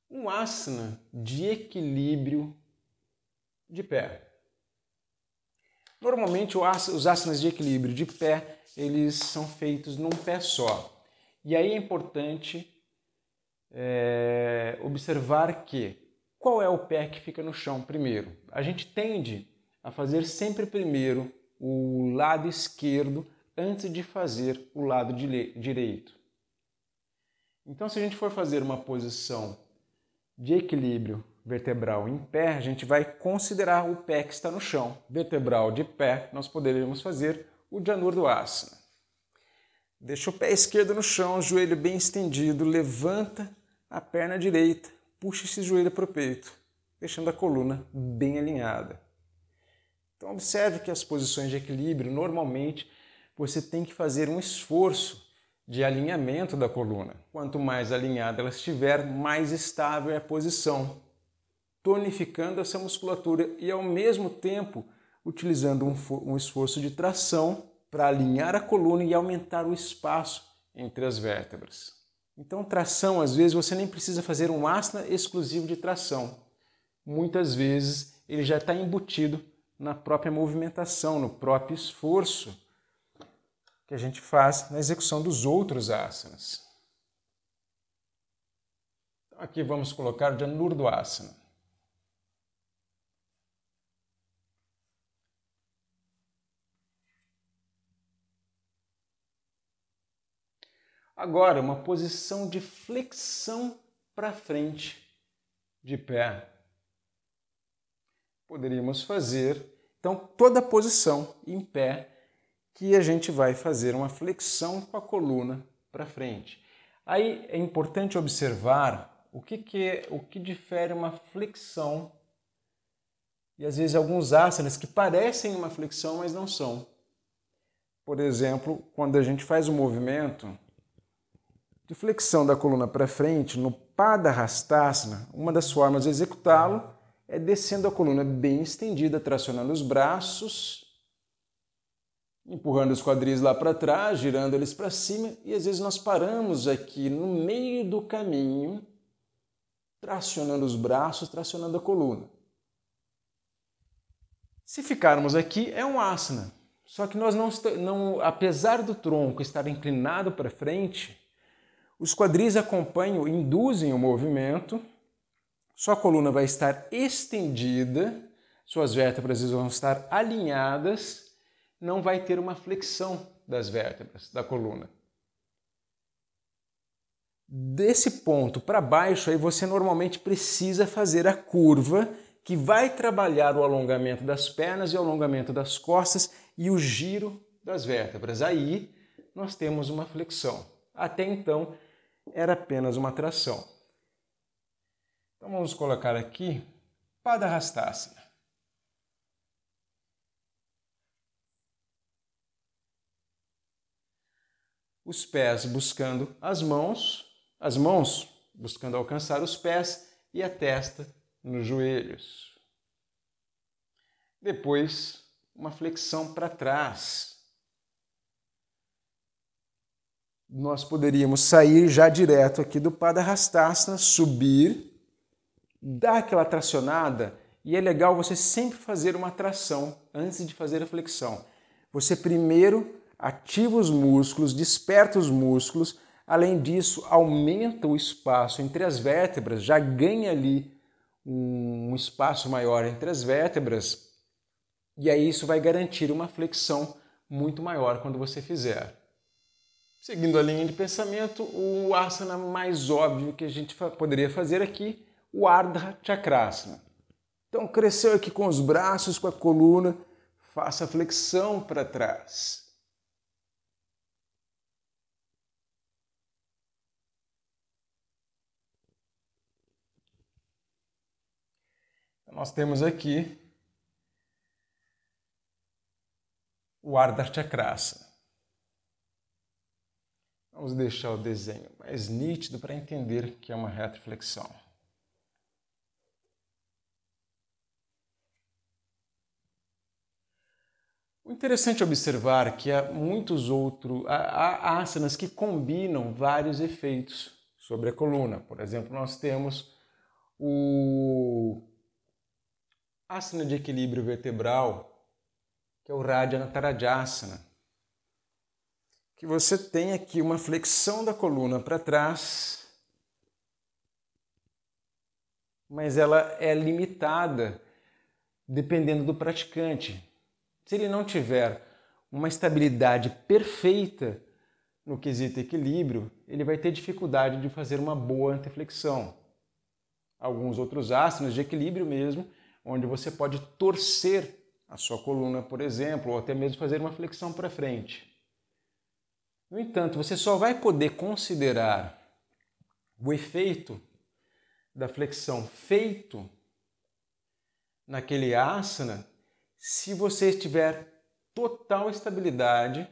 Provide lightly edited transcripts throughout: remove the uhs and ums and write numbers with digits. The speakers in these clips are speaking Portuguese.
Um asana de equilíbrio de pé. Normalmente os asanas de equilíbrio de pé, eles são feitos num pé só. E aí é importante observar que qual é o pé que fica no chão primeiro. A gente tende a fazer sempre primeiro o lado esquerdo antes de fazer o lado direito. Então, se a gente for fazer uma posição de equilíbrio vertebral em pé, a gente vai considerar o pé que está no chão. Vertebral de pé, nós poderíamos fazer o Dhanurdasana. Deixa o pé esquerdo no chão, joelho bem estendido, levanta a perna direita, puxa esse joelho para o peito, deixando a coluna bem alinhada. Então observe que as posições de equilíbrio, normalmente, você tem que fazer um esforço de alinhamento da coluna. Quanto mais alinhada ela estiver, mais estável é a posição, tonificando essa musculatura e, ao mesmo tempo, utilizando um esforço de tração para alinhar a coluna e aumentar o espaço entre as vértebras. Então, tração, às vezes, você nem precisa fazer um asana exclusivo de tração. Muitas vezes, ele já está embutido na própria movimentação, no próprio esforço que a gente faz na execução dos outros asanas. Então, aqui vamos colocar o Dhanurdasana. Agora, uma posição de flexão para frente de pé. Poderíamos fazer, então, toda a posição em pé que a gente vai fazer uma flexão com a coluna para frente. Aí é importante observar o que difere uma flexão e, às vezes, alguns asanas que parecem uma flexão, mas não são. Por exemplo, quando a gente faz o movimento de flexão da coluna para frente, no Padahastasana, uma das formas de executá-lo é descendo a coluna bem estendida, tracionando os braços, empurrando os quadris lá para trás, girando eles para cima, e às vezes nós paramos aqui no meio do caminho, tracionando os braços, tracionando a coluna. Se ficarmos aqui, é um asana, só que nós não apesar do tronco estar inclinado para frente, os quadris acompanham, induzem o movimento, sua coluna vai estar estendida, suas vértebras vão estar alinhadas, não vai ter uma flexão das vértebras da coluna. Desse ponto para baixo, aí você normalmente precisa fazer a curva que vai trabalhar o alongamento das pernas e o alongamento das costas e o giro das vértebras. Aí nós temos uma flexão. Até então, era apenas uma tração. Então vamos colocar aqui Padahastasana. Os pés buscando as mãos buscando alcançar os pés e a testa nos joelhos. Depois, uma flexão para trás. Nós poderíamos sair já direto aqui do Padahastasana, subir, dar aquela tracionada, e é legal você sempre fazer uma tração antes de fazer a flexão. Você primeiro ativa os músculos, desperta os músculos, além disso aumenta o espaço entre as vértebras, já ganha ali um espaço maior entre as vértebras, e aí isso vai garantir uma flexão muito maior quando você fizer. Seguindo a linha de pensamento, o asana mais óbvio que a gente poderia fazer aqui, o Ardha Chakrasana. Então, cresceu aqui com os braços, com a coluna, faça a flexão para trás. Então, nós temos aqui o Ardha Chakrasana. Vamos deixar o desenho mais nítido para entender que é uma retroflexão. O interessante é observar que há asanas que combinam vários efeitos sobre a coluna. Por exemplo, nós temos o asana de equilíbrio vertebral, que é o Radhanatarajasana, que você tem aqui uma flexão da coluna para trás, mas ela é limitada dependendo do praticante. Se ele não tiver uma estabilidade perfeita no quesito equilíbrio, ele vai ter dificuldade de fazer uma boa anteflexão. Alguns outros asanas de equilíbrio mesmo, onde você pode torcer a sua coluna, por exemplo, ou até mesmo fazer uma flexão para frente. No entanto, você só vai poder considerar o efeito da flexão feito naquele asana se você tiver total estabilidade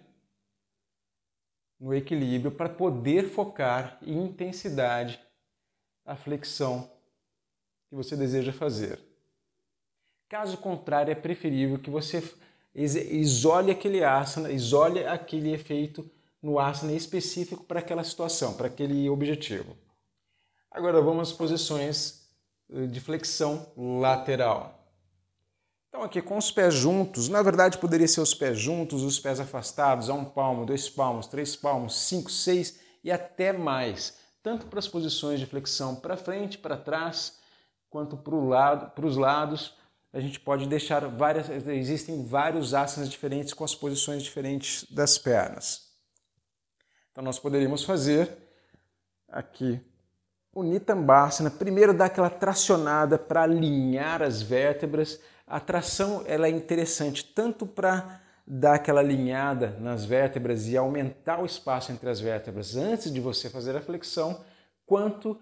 no equilíbrio para poder focar em intensidade a flexão que você deseja fazer. Caso contrário, é preferível que você isole aquele asana, isole aquele efeito no asana específico para aquela situação, para aquele objetivo. Agora vamos às posições de flexão lateral. Então aqui com os pés juntos, na verdade poderia ser os pés juntos, os pés afastados, a 1 palmo, 2 palmos, 3 palmos, 5, 6 e até mais. Tanto para as posições de flexão para frente, para trás, quanto para os lados. A gente pode deixar existem vários asanas diferentes com as posições diferentes das pernas. Então nós poderíamos fazer aqui o Nitambasana. Primeiro dá aquela tracionada para alinhar as vértebras. A tração ela é interessante tanto para dar aquela alinhada nas vértebras e aumentar o espaço entre as vértebras antes de você fazer a flexão, quanto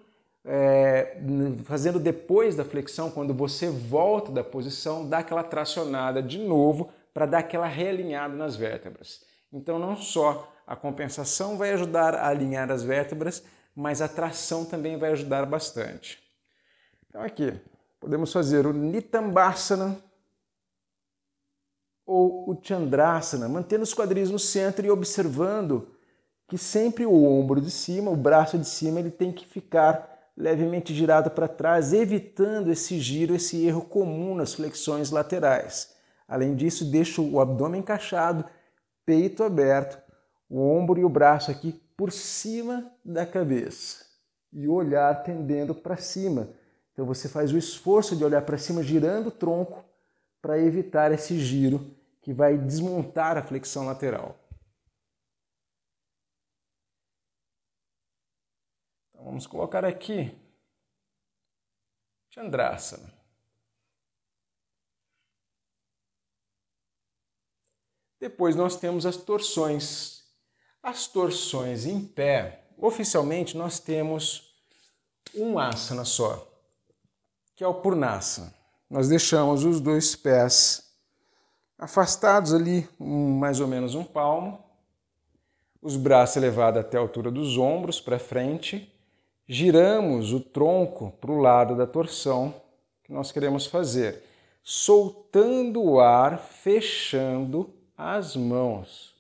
fazendo depois da flexão, quando você volta da posição, dá aquela tracionada de novo para dar aquela realinhada nas vértebras. Então não só a compensação vai ajudar a alinhar as vértebras, mas a tração também vai ajudar bastante. Então aqui, podemos fazer o Nitambasana ou o Chandrasana, mantendo os quadris no centro e observando que sempre o ombro de cima, o braço de cima, ele tem que ficar levemente girado para trás, evitando esse giro, esse erro comum nas flexões laterais. Além disso, deixo o abdômen encaixado, peito aberto, o ombro e o braço aqui por cima da cabeça e o olhar tendendo para cima. Então você faz o esforço de olhar para cima, girando o tronco para evitar esse giro que vai desmontar a flexão lateral. Então vamos colocar aqui Chandrasana. Depois nós temos as torções. As torções em pé, oficialmente nós temos um asana só, que é o Purnasana. Nós deixamos os dois pés afastados ali, mais ou menos 1 palmo, os braços elevados até a altura dos ombros para frente, giramos o tronco para o lado da torção que nós queremos fazer, soltando o ar, fechando as mãos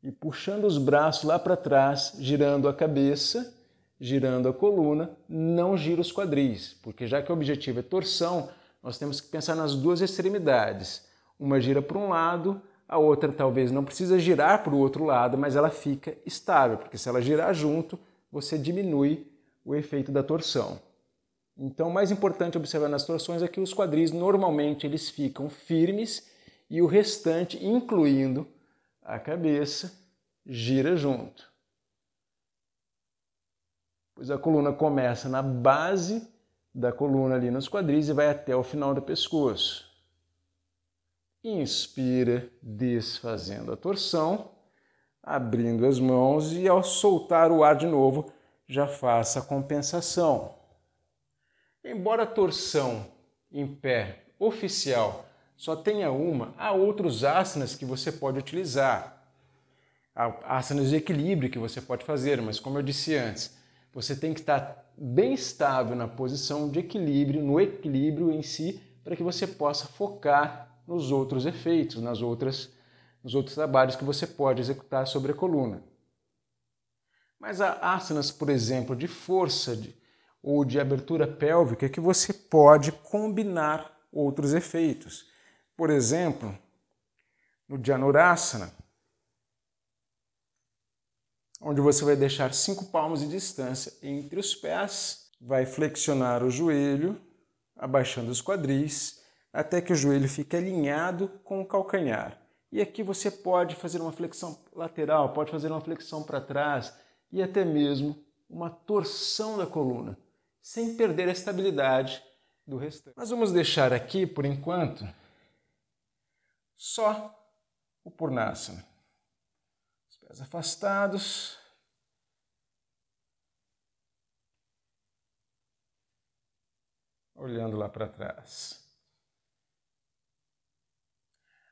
e puxando os braços lá para trás, girando a cabeça, girando a coluna, não gira os quadris, porque já que o objetivo é torção, nós temos que pensar nas duas extremidades. Uma gira para um lado, a outra talvez não precisa girar para o outro lado, mas ela fica estável, porque se ela girar junto, você diminui o efeito da torção. Então, o mais importante observar nas torções é que os quadris normalmente eles ficam firmes e o restante, incluindo a cabeça, gira junto. Pois a coluna começa na base da coluna ali nos quadris e vai até o final do pescoço. Inspira, desfazendo a torção, abrindo as mãos e ao soltar o ar de novo, já faça a compensação. Embora a torção em pé oficial só tenha uma, há outros asanas que você pode utilizar. Há asanas de equilíbrio que você pode fazer, mas como eu disse antes, você tem que estar bem estável na posição de equilíbrio, no equilíbrio em si, para que você possa focar nos outros efeitos, nos outros trabalhos que você pode executar sobre a coluna. Mas há asanas, por exemplo, de força, ou de abertura pélvica que você pode combinar outros efeitos. Por exemplo, no Dhanurasana, onde você vai deixar 5 palmos de distância entre os pés, vai flexionar o joelho, abaixando os quadris, até que o joelho fique alinhado com o calcanhar. E aqui você pode fazer uma flexão lateral, pode fazer uma flexão para trás e até mesmo uma torção da coluna, sem perder a estabilidade do restante. Nós vamos deixar aqui, por enquanto, só o Purnasana. Os pés afastados. Olhando lá para trás.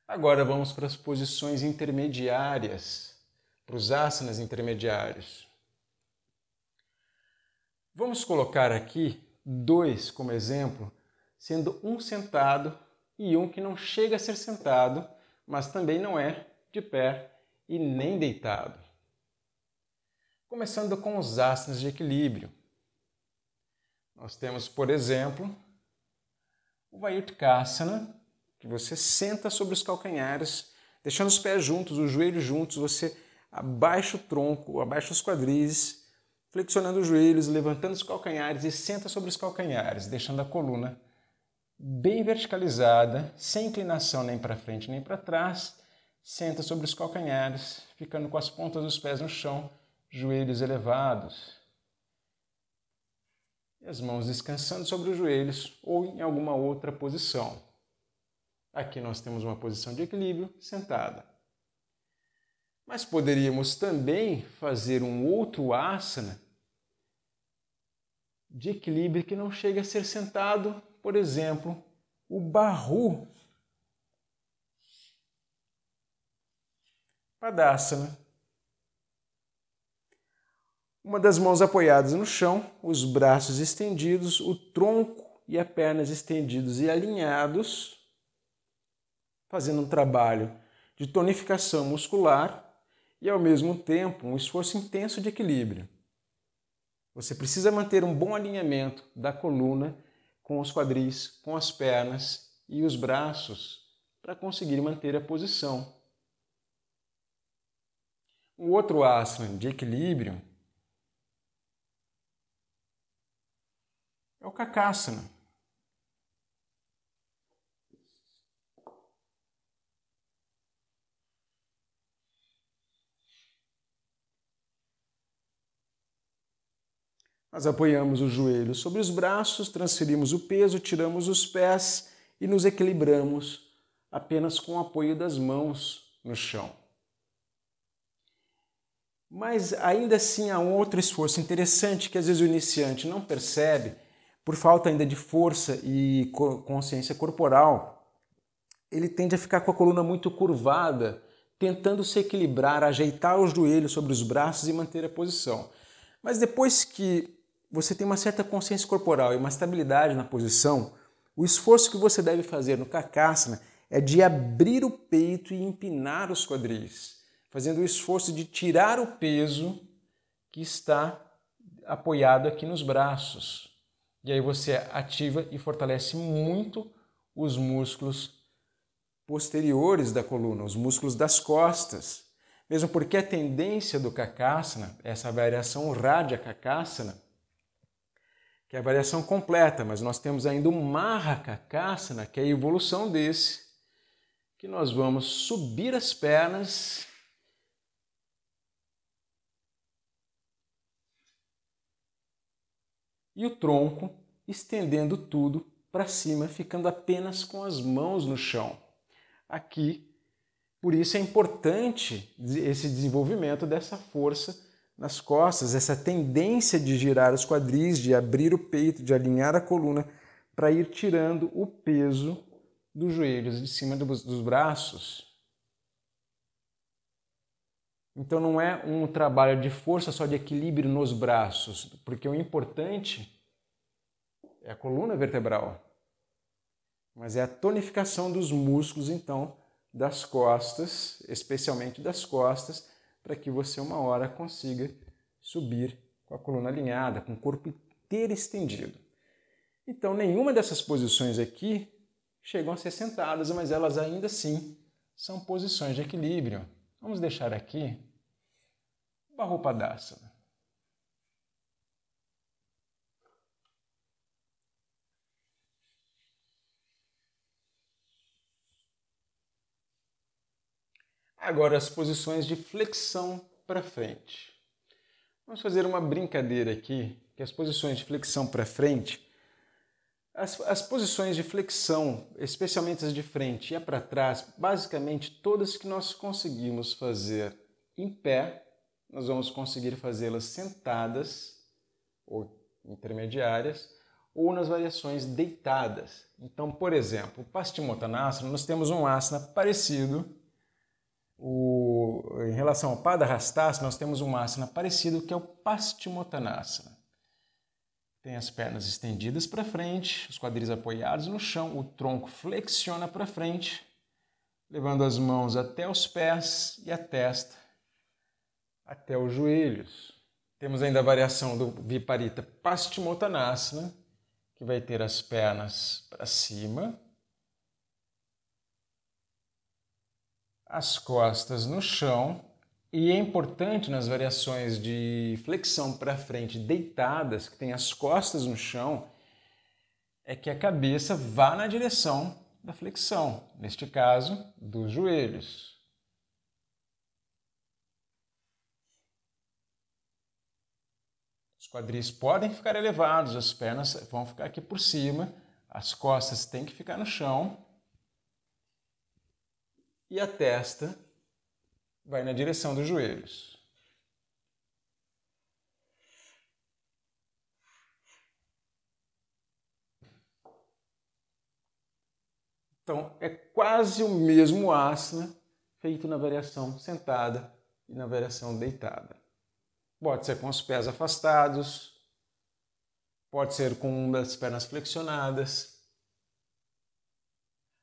Agora vamos para as posições intermediárias, para os asanas intermediários. Vamos colocar aqui 2 como exemplo, sendo um sentado e um que não chega a ser sentado, mas também não é de pé e nem deitado. Começando com os asanas de equilíbrio. Nós temos, por exemplo, o Vayurtkasana, que você senta sobre os calcanhares, deixando os pés juntos, os joelhos juntos, você abaixa o tronco, abaixa os quadris, flexionando os joelhos, levantando os calcanhares e senta sobre os calcanhares, deixando a coluna bem verticalizada, sem inclinação nem para frente nem para trás. Senta sobre os calcanhares, ficando com as pontas dos pés no chão, joelhos elevados. E as mãos descansando sobre os joelhos ou em alguma outra posição. Aqui nós temos uma posição de equilíbrio sentada. Mas poderíamos também fazer um outro asana de equilíbrio que não chega a ser sentado, por exemplo, o Bahu Padasana. Uma das mãos apoiadas no chão, os braços estendidos, o tronco e as pernas estendidos e alinhados, fazendo um trabalho de tonificação muscular e, ao mesmo tempo, um esforço intenso de equilíbrio. Você precisa manter um bom alinhamento da coluna com os quadris, com as pernas e os braços para conseguir manter a posição. Um outro asana de equilíbrio é o Kakasana. Nós apoiamos os joelhos sobre os braços, transferimos o peso, tiramos os pés e nos equilibramos apenas com o apoio das mãos no chão. Mas ainda assim há um outro esforço interessante que às vezes o iniciante não percebe, por falta ainda de força e consciência corporal. Ele tende a ficar com a coluna muito curvada, tentando se equilibrar, ajeitar os joelhos sobre os braços e manter a posição. Mas depois que você tem uma certa consciência corporal e uma estabilidade na posição, o esforço que você deve fazer no Kakasana é de abrir o peito e empinar os quadris, fazendo o esforço de tirar o peso que está apoiado aqui nos braços. E aí você ativa e fortalece muito os músculos posteriores da coluna, os músculos das costas. Mesmo porque a tendência do Kakasana, essa variação Radha Kakasana, que é a variação completa, mas nós temos ainda o Maha Kakasana, que é a evolução desse, que nós vamos subir as pernas e o tronco, estendendo tudo para cima, ficando apenas com as mãos no chão. Aqui, por isso é importante esse desenvolvimento dessa força nas costas, essa tendência de girar os quadris, de abrir o peito, de alinhar a coluna, para ir tirando o peso dos joelhos de cima dos braços. Então não é um trabalho de força só de equilíbrio nos braços, porque o importante é a coluna vertebral, mas é a tonificação dos músculos, então, das costas, especialmente das costas, para que você uma hora consiga subir com a coluna alinhada, com o corpo inteiro estendido. Então, nenhuma dessas posições aqui chegam a ser sentadas, mas elas ainda assim são posições de equilíbrio. Vamos deixar aqui Bahu Padasana. Agora as posições de flexão para frente. Vamos fazer uma brincadeira aqui, que as posições de flexão para frente, as posições de flexão, especialmente as de frente e para trás, basicamente todas que nós conseguimos fazer em pé, nós vamos conseguir fazê-las sentadas ou intermediárias, ou nas variações deitadas. Então, por exemplo, o Paschimottanasana, nós temos um asana parecido. Em relação ao Padarastasana, nós temos um asana parecido, que é o Paschimottanasana. Tem as pernas estendidas para frente, os quadris apoiados no chão, o tronco flexiona para frente, levando as mãos até os pés e a testa até os joelhos. Temos ainda a variação do Viparita Paschimottanasana, que vai ter as pernas para cima, as costas no chão, e é importante nas variações de flexão para frente deitadas, que tem as costas no chão, é que a cabeça vá na direção da flexão, neste caso, dos joelhos. Os quadris podem ficar elevados, as pernas vão ficar aqui por cima, as costas têm que ficar no chão, e a testa vai na direção dos joelhos. Então, é quase o mesmo asana feito na variação sentada e na variação deitada. Pode ser com os pés afastados, pode ser com uma das pernas flexionadas.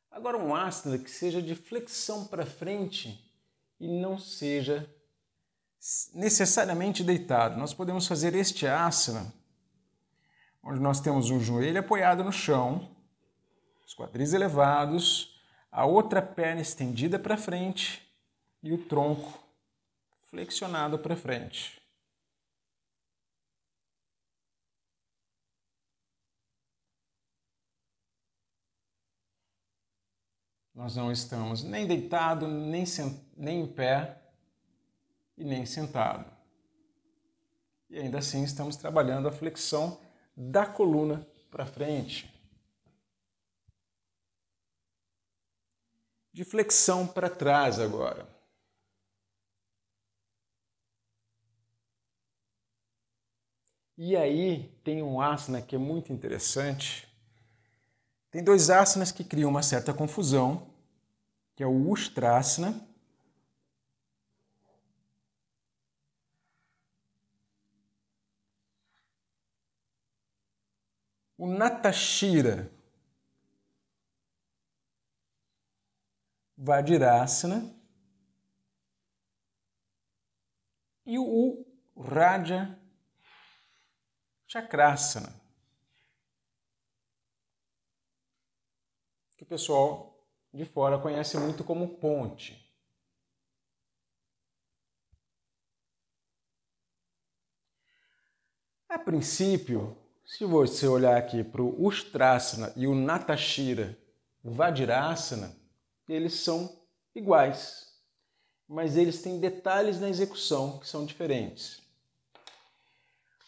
Agora, um asana que seja de flexão para frente e não seja necessariamente deitado. Nós podemos fazer este asana, onde nós temos o joelho apoiado no chão, os quadris elevados, a outra perna estendida para frente e o tronco flexionado para frente. Nós não estamos nem deitado, nem em pé e nem sentado. E ainda assim estamos trabalhando a flexão da coluna para frente. De flexão para trás agora. E aí tem um asana que é muito interessante. Tem dois asanas que criam uma certa confusão, que é o Ustrasana o Natashira Vajrasana e o Raja Chakrasana, que o pessoal de fora conhece muito como ponte. A princípio, se você olhar aqui para o Ustrasana e o Natashira Vajrasana, eles são iguais, mas eles têm detalhes na execução que são diferentes.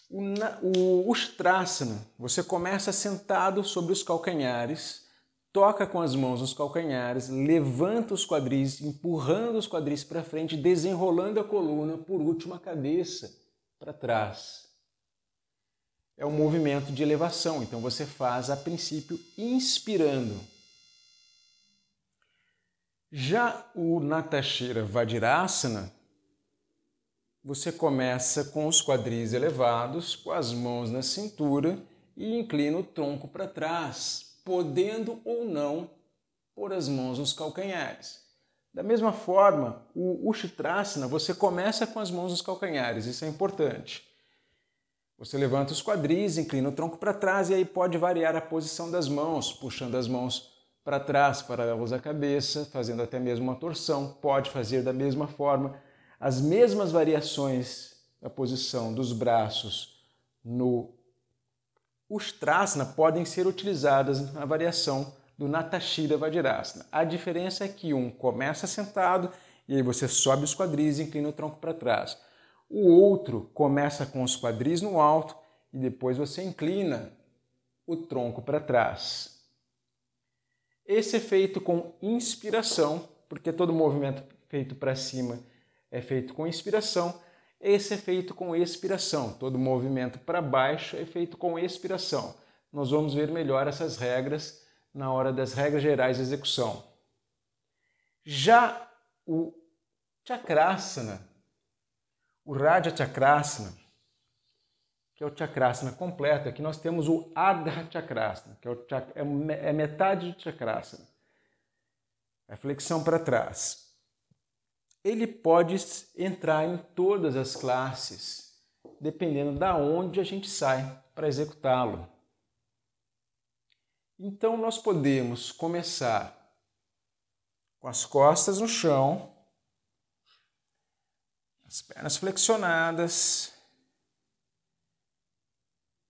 O Ustrasana, você começa sentado sobre os calcanhares, toca com as mãos nos calcanhares, levanta os quadris, empurrando os quadris para frente, desenrolando a coluna, por último a cabeça para trás. É um movimento de elevação, então você faz a princípio inspirando. Já o Natashira Vajrasana, você começa com os quadris elevados, com as mãos na cintura e inclina o tronco para trás, podendo ou não pôr as mãos nos calcanhares. Da mesma forma, o Ustrasana, você começa com as mãos nos calcanhares, isso é importante. Você levanta os quadris, inclina o tronco para trás e aí pode variar a posição das mãos, puxando as mãos para trás, paralelos à cabeça, fazendo até mesmo uma torção. Pode fazer da mesma forma. As mesmas variações da posição dos braços no Ustrasana podem ser utilizadas na variação do Natashira Vajrasana. A diferença é que um começa sentado e aí você sobe os quadris e inclina o tronco para trás. O outro começa com os quadris no alto e depois você inclina o tronco para trás. Esse é feito com inspiração, porque todo movimento feito para cima é feito com inspiração. Esse é feito com expiração. Todo movimento para baixo é feito com expiração. Nós vamos ver melhor essas regras na hora das regras gerais de execução. Já o Chakrasana, o Raja Chakrasana, que é o Chakrasana completo, aqui nós temos o Ardha Chakrasana, que é metade do Chakrasana. É a flexão para trás. Ele pode entrar em todas as classes, dependendo da onde a gente sai para executá-lo. Então, nós podemos começar com as costas no chão, as pernas flexionadas,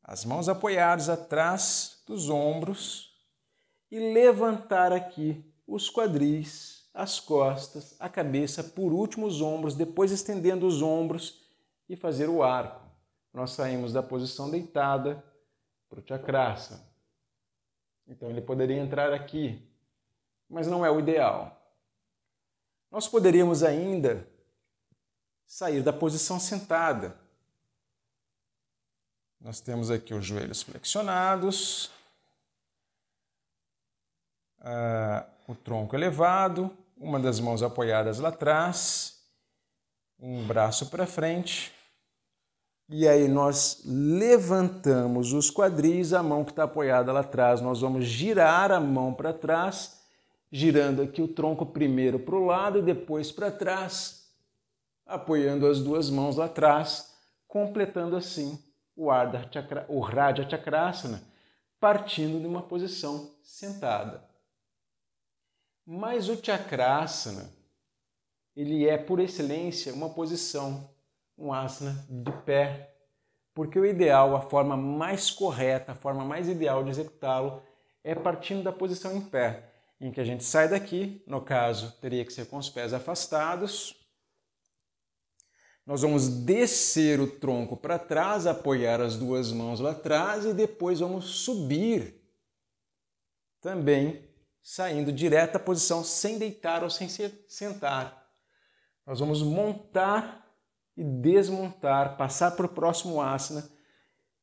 as mãos apoiadas atrás dos ombros e levantar aqui os quadris, as costas, a cabeça, por último os ombros, depois estendendo os ombros e fazer o arco. Nós saímos da posição deitada para o Chakrasana. Então ele poderia entrar aqui, mas não é o ideal. Nós poderíamos ainda sair da posição sentada. Nós temos aqui os joelhos flexionados, o tronco elevado, uma das mãos apoiadas lá atrás, um braço para frente. E aí nós levantamos os quadris, a mão que está apoiada lá atrás, nós vamos girar a mão para trás, girando aqui o tronco primeiro para o lado e depois para trás, apoiando as duas mãos lá atrás, completando assim o Raja Chakrasana, partindo de uma posição sentada. Mas o Chakrasana, ele é por excelência uma posição, um asana de pé, porque o ideal, a forma mais correta, a forma mais ideal de executá-lo é partindo da posição em pé, em que a gente sai daqui, no caso teria que ser com os pés afastados. Nós vamos descer o tronco para trás, apoiar as duas mãos lá atrás e depois vamos subir, também saindo direto à posição sem deitar ou sem sentar. Nós vamos montar e desmontar, passar para o próximo asana,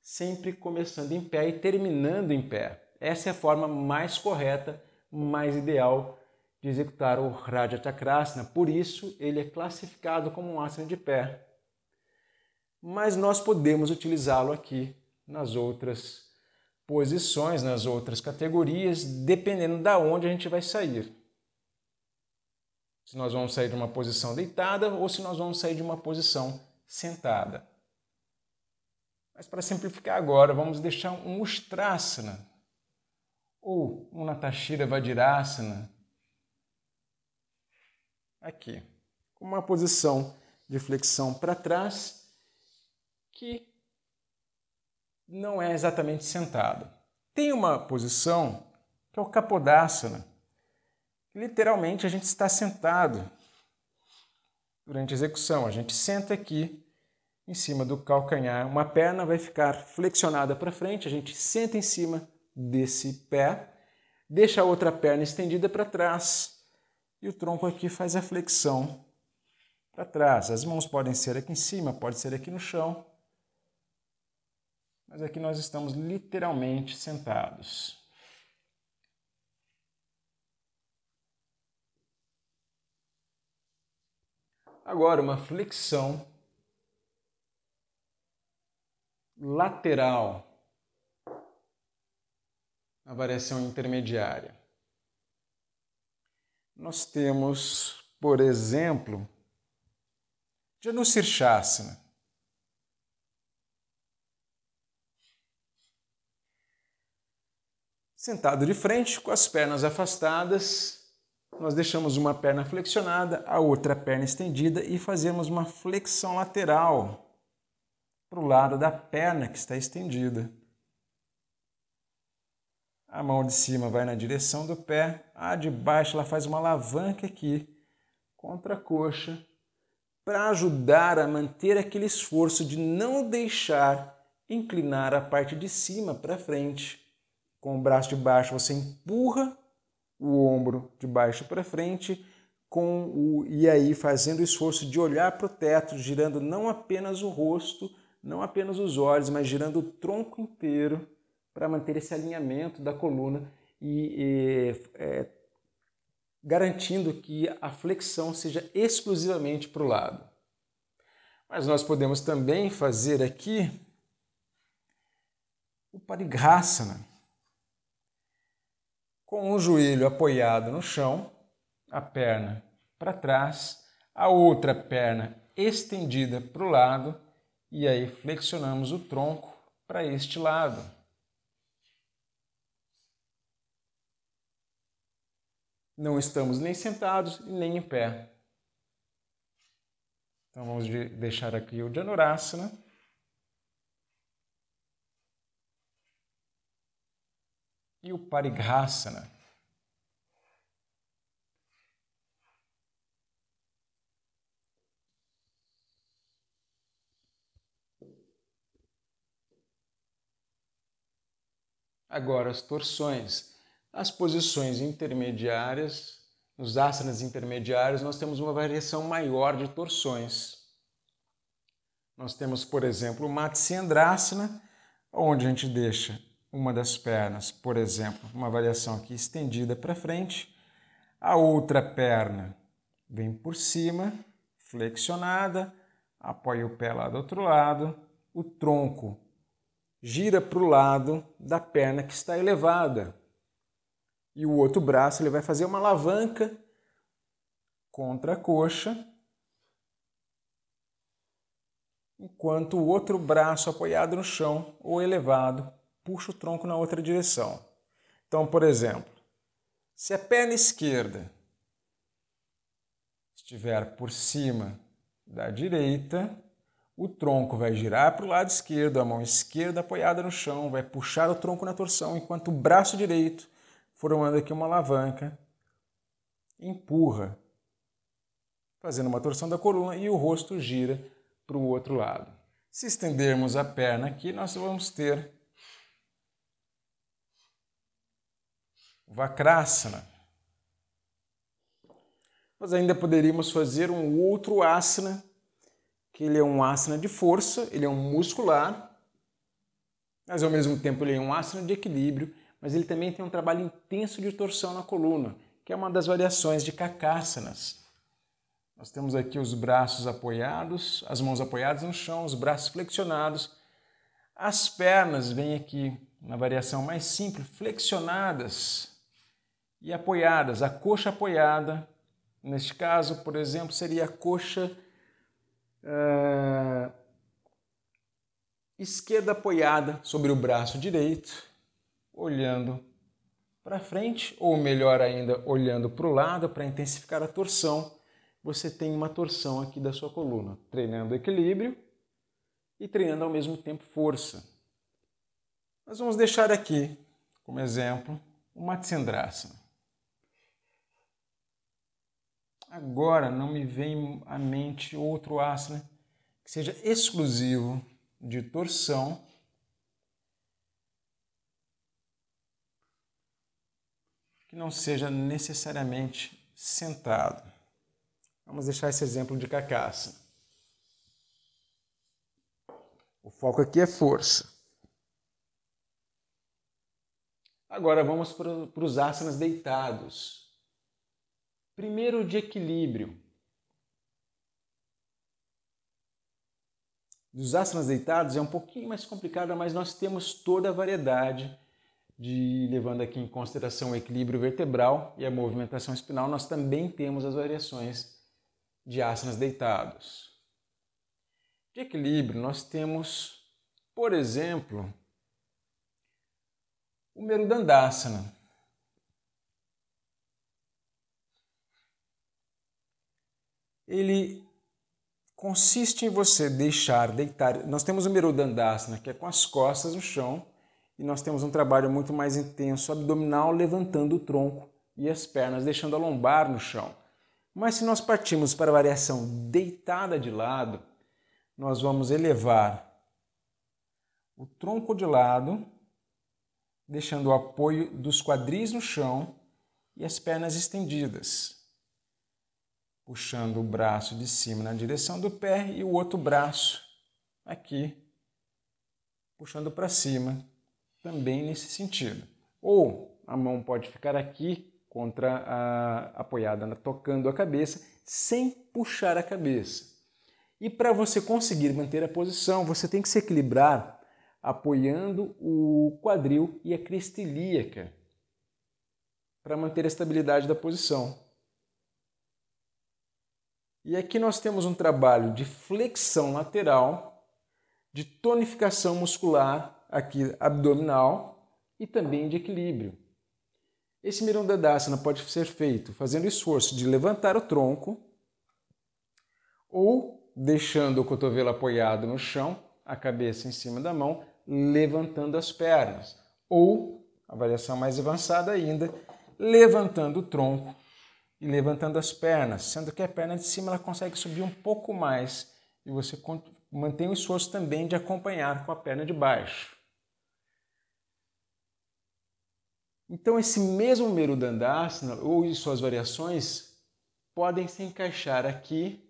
sempre começando em pé e terminando em pé. Essa é a forma mais correta, mais ideal de executar o Raja Chakrasana, por isso ele é classificado como um asana de pé. Mas nós podemos utilizá-lo aqui nas outras posições, nas outras categorias, dependendo da onde a gente vai sair. Se nós vamos sair de uma posição deitada ou se nós vamos sair de uma posição sentada. Mas para simplificar agora, vamos deixar um Ustrasana ou um Natashira Vajrasana aqui, com uma posição de flexão para trás que não é exatamente sentado. Tem uma posição que é o Kapodasana. Literalmente a gente está sentado durante a execução. A gente senta aqui em cima do calcanhar. Uma perna vai ficar flexionada para frente, a gente senta em cima desse pé, deixa a outra perna estendida para trás e o tronco aqui faz a flexão para trás. As mãos podem ser aqui em cima, pode ser aqui no chão, mas aqui nós estamos literalmente sentados. Agora, uma flexão lateral, na variação intermediária. Nós temos, por exemplo, Janu Sirshasana. Sentado de frente, com as pernas afastadas, nós deixamos uma perna flexionada, a outra perna estendida e fazemos uma flexão lateral para o lado da perna que está estendida. A mão de cima vai na direção do pé, a de baixo ela faz uma alavanca aqui contra a coxa para ajudar a manter aquele esforço de não deixar inclinar a parte de cima para frente. Com o braço de baixo você empurra o ombro de baixo para frente e aí fazendo o esforço de olhar para o teto, girando não apenas o rosto, não apenas os olhos, mas girando o tronco inteiro para manter esse alinhamento da coluna e garantindo que a flexão seja exclusivamente para o lado. Mas nós podemos também fazer aqui o Parigrasana, com o joelho apoiado no chão, a perna para trás, a outra perna estendida para o lado e aí flexionamos o tronco para este lado. Não estamos nem sentados e nem em pé. Então vamos deixar aqui o Dhanurasana. E o Parigrasana. Agora as torções. As posições intermediárias, nos asanas intermediários, nós temos uma variação maior de torções. Nós temos, por exemplo, o Matsyendrasana, onde a gente deixa uma das pernas, por exemplo, uma variação aqui estendida para frente, a outra perna vem por cima, flexionada, apoia o pé lá do outro lado, o tronco gira para o lado da perna que está elevada. E o outro braço ele vai fazer uma alavanca contra a coxa, enquanto o outro braço apoiado no chão ou elevado puxa o tronco na outra direção. Então, por exemplo, se a perna esquerda estiver por cima da direita, o tronco vai girar para o lado esquerdo, a mão esquerda apoiada no chão, vai puxar o tronco na torção, enquanto o braço direito, formando aqui uma alavanca, empurra, fazendo uma torção da coluna e o rosto gira para o outro lado. Se estendermos a perna aqui, nós vamos ter o Vakrasana. Nós ainda poderíamos fazer um outro asana, que ele é um asana de força, ele é um muscular, mas ao mesmo tempo ele é um asana de equilíbrio, mas ele também tem um trabalho intenso de torção na coluna, que é uma das variações de Kakhasanas. Nós temos aqui os braços apoiados, as mãos apoiadas no chão, os braços flexionados. As pernas vêm aqui na variação mais simples, flexionadas e apoiadas. A coxa apoiada, neste caso, por exemplo, seria a coxa esquerda apoiada sobre o braço direito, olhando para frente, ou melhor ainda, olhando para o lado para intensificar a torção. Você tem uma torção aqui da sua coluna, treinando equilíbrio e treinando ao mesmo tempo força. Nós vamos deixar aqui, como exemplo, o Matsyendrasana. Agora não me vem à mente outro asana que seja exclusivo de torção, que não seja necessariamente sentado. Vamos deixar esse exemplo de Kakhasan. O foco aqui é força. Agora vamos para os asanas deitados. Primeiro de equilíbrio. Dos asanas deitados é um pouquinho mais complicado, mas nós temos toda a variedade levando aqui em consideração o equilíbrio vertebral e a movimentação espinal, nós também temos as variações de asanas deitados. De equilíbrio, nós temos, por exemplo, O Merudandasana. Ele consiste em você deixar deitar. Nós temos o Merudandasana, que é com as costas no chão, e nós temos um trabalho muito mais intenso abdominal, levantando o tronco e as pernas, deixando a lombar no chão. Mas se nós partirmos para a variação deitada de lado, nós vamos elevar o tronco de lado, deixando o apoio dos quadris no chão e as pernas estendidas. Puxando o braço de cima na direção do pé e o outro braço aqui, puxando para cima, também nesse sentido. Ou a mão pode ficar aqui, apoiada, tocando a cabeça, sem puxar a cabeça. E para você conseguir manter a posição, você tem que se equilibrar apoiando o quadril e a crista ilíaca para manter a estabilidade da posição. E aqui nós temos um trabalho de flexão lateral, de tonificação muscular aqui abdominal e também de equilíbrio. Esse Merudandasana pode ser feito fazendo o esforço de levantar o tronco ou deixando o cotovelo apoiado no chão, a cabeça em cima da mão, levantando as pernas. Ou, a variação mais avançada ainda, levantando o tronco e levantando as pernas, sendo que a perna de cima ela consegue subir um pouco mais e você mantém o esforço também de acompanhar com a perna de baixo. Então esse mesmo Merudandasana ou suas variações podem se encaixar aqui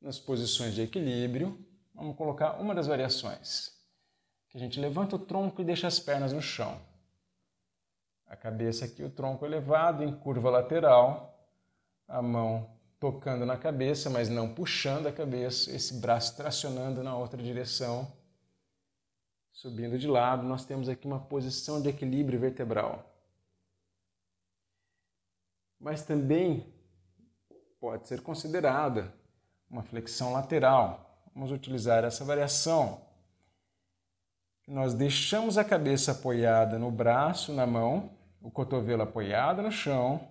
nas posições de equilíbrio. Vamos colocar uma das variações, que a gente levanta o tronco e deixa as pernas no chão. A cabeça aqui, o tronco elevado em curva lateral, a mão tocando na cabeça, mas não puxando a cabeça, esse braço tracionando na outra direção, subindo de lado. Nós temos aqui uma posição de equilíbrio vertebral. Mas também pode ser considerada uma flexão lateral. Vamos utilizar essa variação. Nós deixamos a cabeça apoiada no braço, na mão, o cotovelo apoiado no chão,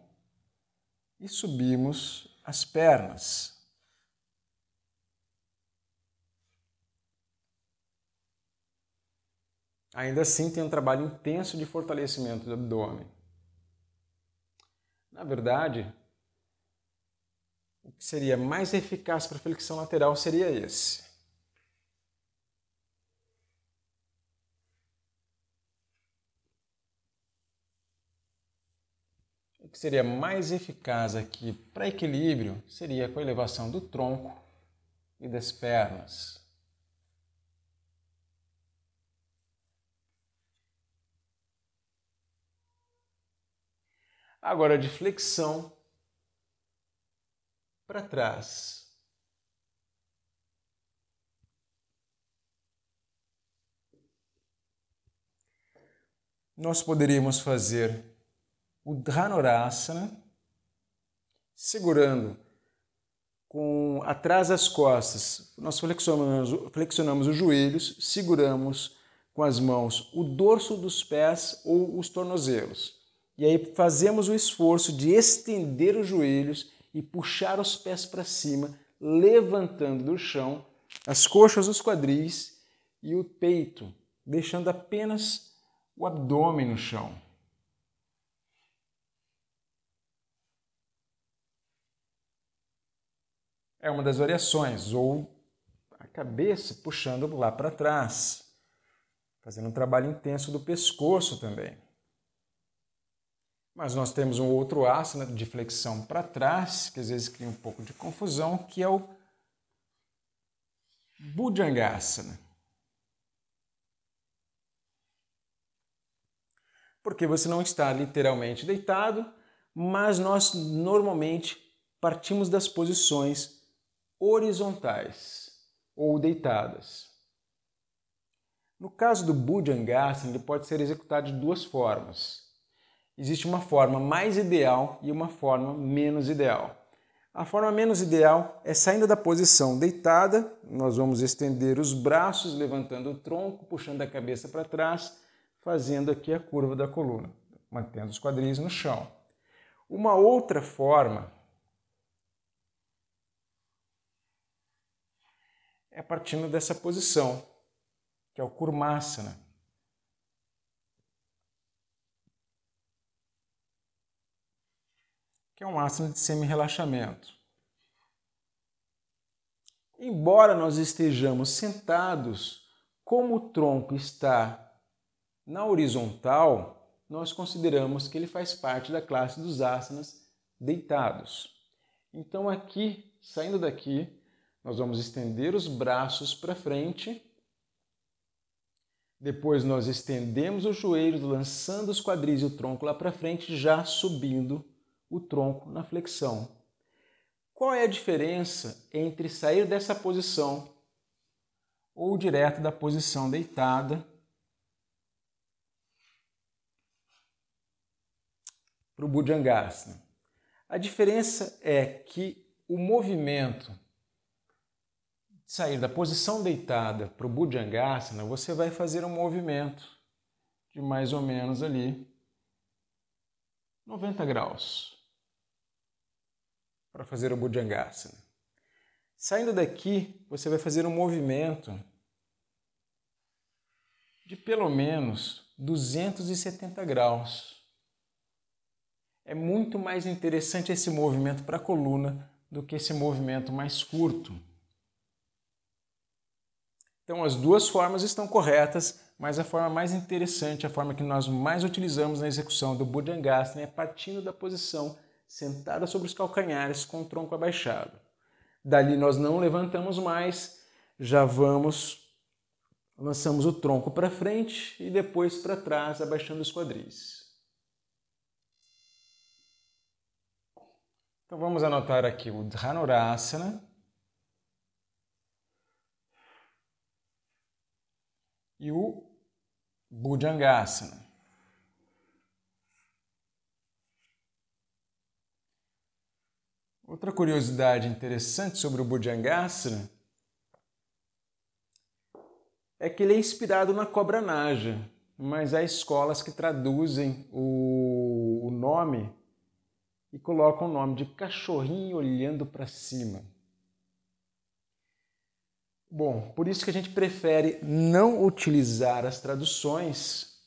e subimos as pernas. Ainda assim, tem um trabalho intenso de fortalecimento do abdômen. Na verdade, o que seria mais eficaz para a flexão lateral seria esse. O que seria mais eficaz aqui para equilíbrio seria com a elevação do tronco e das pernas. Agora de flexão para trás. Nós poderíamos fazer o Dhanurasana, segurando atrás das costas. Nós flexionamos os joelhos, seguramos com as mãos o dorso dos pés ou os tornozelos. E aí fazemos o esforço de estender os joelhos e puxar os pés para cima, levantando do chão as coxas, os quadris e o peito, deixando apenas o abdômen no chão. É uma das variações, ou a cabeça puxando lá para trás, fazendo um trabalho intenso do pescoço também. Mas nós temos um outro asana de flexão para trás, que às vezes cria um pouco de confusão, que é o Bhujangasana. Porque você não está literalmente deitado, mas nós normalmente partimos das posições horizontais ou deitadas. No caso do Bhujangasana, ele pode ser executado de duas formas. Existe uma forma mais ideal e uma forma menos ideal. A forma menos ideal é saindo da posição deitada, nós vamos estender os braços, levantando o tronco, puxando a cabeça para trás, fazendo aqui a curva da coluna, mantendo os quadris no chão. Uma outra forma é partindo dessa posição, que é o Kurmasana. Que é um asana de semi-relaxamento. Embora nós estejamos sentados, como o tronco está na horizontal, nós consideramos que ele faz parte da classe dos asanas deitados. Então aqui, saindo daqui, nós vamos estender os braços para frente. Depois nós estendemos os joelhos, lançando os quadris e o tronco lá para frente, já subindo o tronco na flexão. Qual é a diferença entre sair dessa posição ou direto da posição deitada para o Bhujangasana? A diferença é que o movimento de sair da posição deitada para o Bhujangasana, você vai fazer um movimento de mais ou menos ali 90 graus para fazer o Bhujangasana. Saindo daqui, você vai fazer um movimento de pelo menos 270 graus. É muito mais interessante esse movimento para a coluna do que esse movimento mais curto. Então as duas formas estão corretas, mas a forma mais interessante, a forma que nós mais utilizamos na execução do Bhujangasana é partindo da posição sentada sobre os calcanhares com o tronco abaixado. Dali nós não levantamos mais, já lançamos o tronco para frente e depois para trás, abaixando os quadris. Então vamos anotar aqui o Dhanurasana e o Bhujangasana. Outra curiosidade interessante sobre o Bhujangasana é que ele é inspirado na cobra naja, mas há escolas que traduzem o nome e colocam o nome de cachorrinho olhando para cima. Bom, por isso que a gente prefere não utilizar as traduções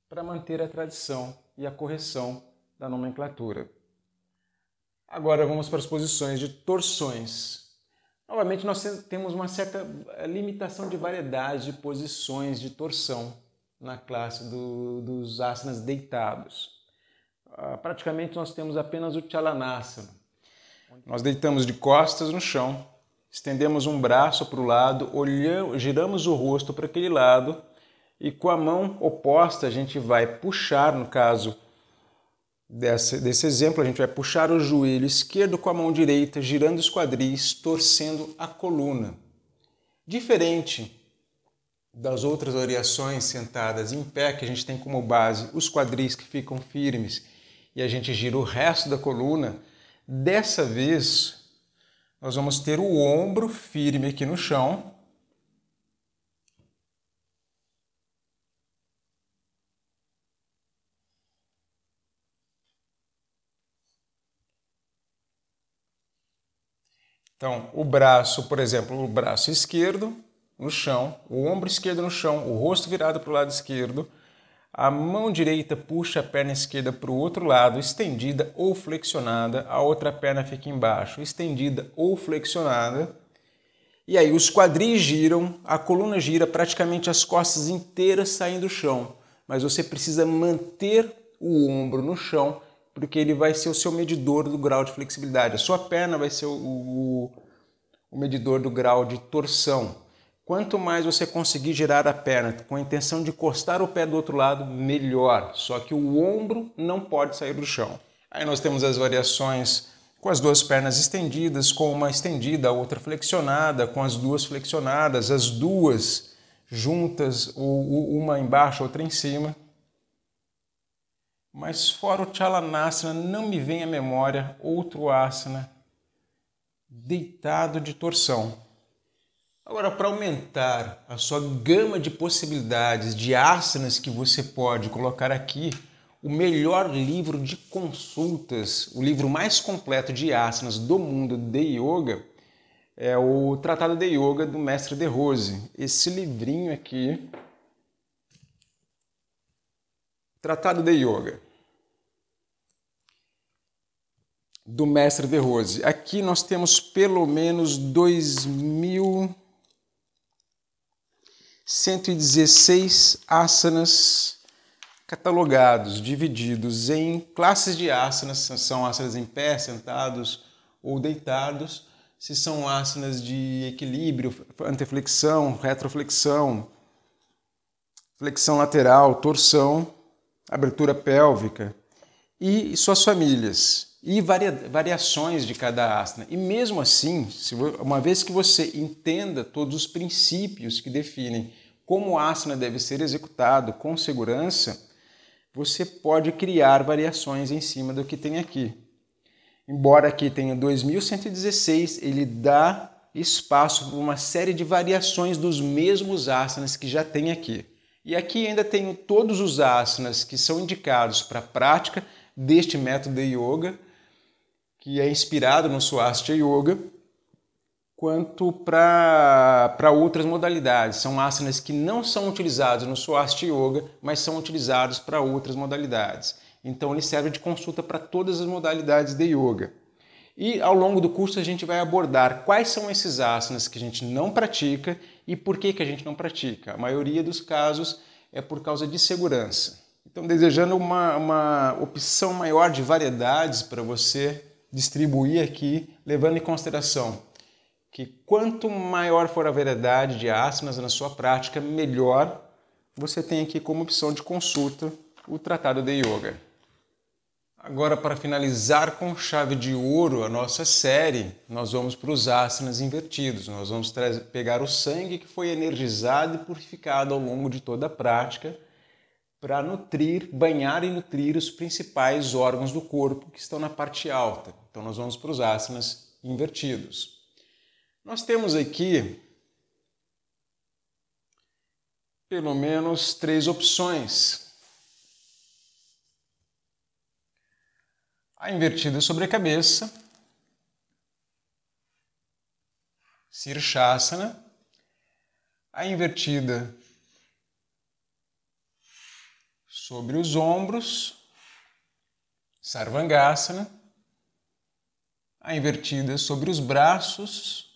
para manter a tradição e a correção da nomenclatura. Agora vamos para as posições de torções. Novamente nós temos uma certa limitação de variedade de posições de torção na classe dos asanas deitados. Praticamente nós temos apenas o Chalanasana. Nós deitamos de costas no chão, estendemos um braço para o lado, giramos o rosto para aquele lado e com a mão oposta a gente vai puxar, no caso desse exemplo, a gente vai puxar o joelho esquerdo com a mão direita, girando os quadris, torcendo a coluna. Diferente das outras variações sentadas em pé, que a gente tem como base os quadris que ficam firmes e a gente gira o resto da coluna, dessa vez nós vamos ter o ombro firme aqui no chão. Então, o braço, por exemplo, o braço esquerdo no chão, o ombro esquerdo no chão, o rosto virado para o lado esquerdo, a mão direita puxa a perna esquerda para o outro lado, estendida ou flexionada, a outra perna fica embaixo, estendida ou flexionada. E aí os quadris giram, a coluna gira, praticamente as costas inteiras saem do chão. Mas você precisa manter o ombro no chão, porque ele vai ser o seu medidor do grau de flexibilidade. A sua perna vai ser o medidor do grau de torção. Quanto mais você conseguir girar a perna com a intenção de encostar o pé do outro lado, melhor. Só que o ombro não pode sair do chão. Aí nós temos as variações com as duas pernas estendidas, com uma estendida, a outra flexionada, com as duas flexionadas, as duas juntas, ou uma embaixo, outra em cima. Mas fora o Chalanasana, não me vem à memória outro asana deitado de torção. Agora, para aumentar a sua gama de possibilidades de asanas que você pode colocar aqui, o melhor livro de consultas, o livro mais completo de asanas do mundo de yoga, é o Tratado de Yoga do Mestre De Rose. Esse livrinho aqui, Tratado de Yoga, do Mestre De Rose. Aqui nós temos pelo menos 2.116 asanas catalogados, divididos em classes de asanas. São asanas em pé, sentados ou deitados. Se são asanas de equilíbrio, anteflexão, retroflexão, flexão lateral, torção, abertura pélvica e suas famílias e variações de cada asana. E mesmo assim, uma vez que você entenda todos os princípios que definem como o asana deve ser executado com segurança, você pode criar variações em cima do que tem aqui. Embora aqui tenha 2.116, ele dá espaço para uma série de variações dos mesmos asanas que já tem aqui. E aqui ainda tenho todos os asanas que são indicados para a prática deste método de yoga, que é inspirado no Swastika Yoga, quanto para outras modalidades. São asanas que não são utilizados no Swastika Yoga, mas são utilizados para outras modalidades. Então ele serve de consulta para todas as modalidades de yoga. E ao longo do curso a gente vai abordar quais são esses asanas que a gente não pratica e por que a gente não pratica. A maioria dos casos é por causa de segurança. Então, desejando uma opção maior de variedades para você distribuir aqui, levando em consideração que quanto maior for a variedade de asanas na sua prática, melhor você tem aqui como opção de consulta o Tratado de Yoga. Agora, para finalizar com chave de ouro a nossa série, nós vamos para os asanas invertidos. Nós vamos pegar o sangue que foi energizado e purificado ao longo de toda a prática para banhar e nutrir os principais órgãos do corpo que estão na parte alta. Então, nós vamos para os asanas invertidos. Nós temos aqui pelo menos 3 opções. A invertida sobre a cabeça, Sirshasana, a invertida sobre os ombros, Sarvangasana, a invertida sobre os braços,